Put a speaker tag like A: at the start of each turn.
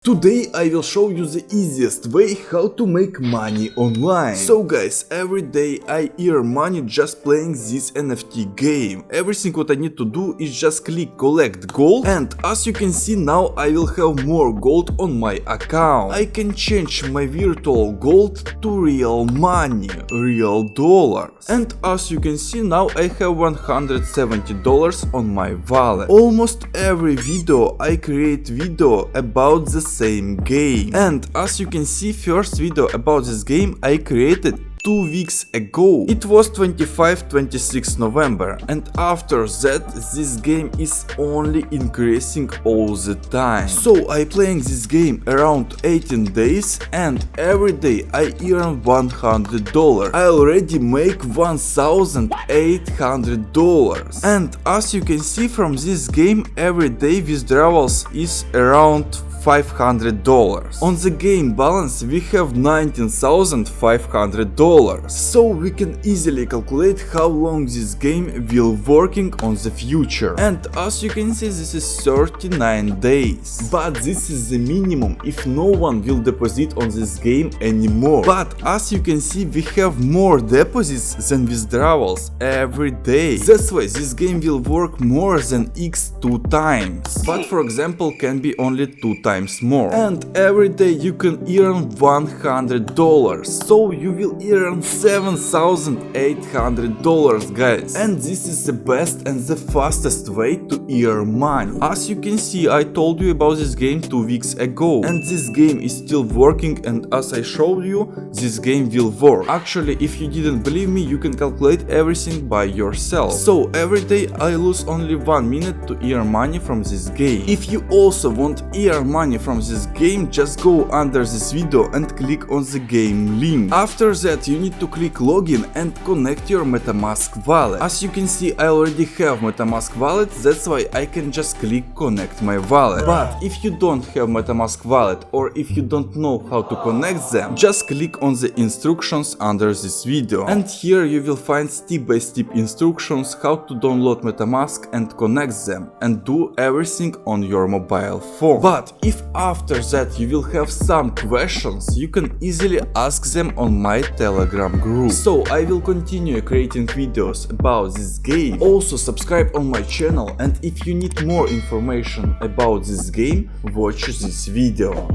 A: Today I will show you the easiest way how to make money online. So guys, every day I earn money just playing this NFT game. Everything what I need to do is just click collect gold, and as you can see now I will have more gold on my account. I can change my virtual gold to real money, real dollars. And as you can see now I have $170 on my wallet. Almost every video I create video about the same game, and as you can see, first video about this game I created 2 weeks ago. It was 25-26 November, and after that this game is only increasing all the time. So I playing this game around 18 days, and every day I earn $100. I already make $1,800, and as you can see from this game, every day withdrawals is around $500. On the game balance we have $19,500, so we can easily calculate how long this game will working on the future. And as you can see, this is 39 days. But this is the minimum if no one will deposit on this game anymore. But as you can see, we have more deposits than withdrawals every day. That's why this game will work more than x 2 times. But for example can be only 2 times more. And every day you can earn $100, so you will earn $7,800, guys. And this is the best and the fastest way to earn money. As you can see, I told you about this game 2 weeks ago, and this game is still working, and as I showed you, this game will work. Actually, if you didn't believe me, you can calculate everything by yourself. So every day I lose only 1 minute to earn money from this game. If you also want earn money from this game, just go under this video and click on the game link. After that you need to click login and connect your MetaMask wallet. As you can see, I already have MetaMask wallet, that's why I can just click connect my wallet. But if you don't have MetaMask wallet, or if you don't know how to connect them, just click on the instructions under this video, and here you will find step-by-step instructions how to download MetaMask and connect them and do everything on your mobile phone. But if after that you will have some questions, you can easily ask them on my Telegram group. So I will continue creating videos about this game. Also subscribe on my channel, and if you need more information about this game, watch this video.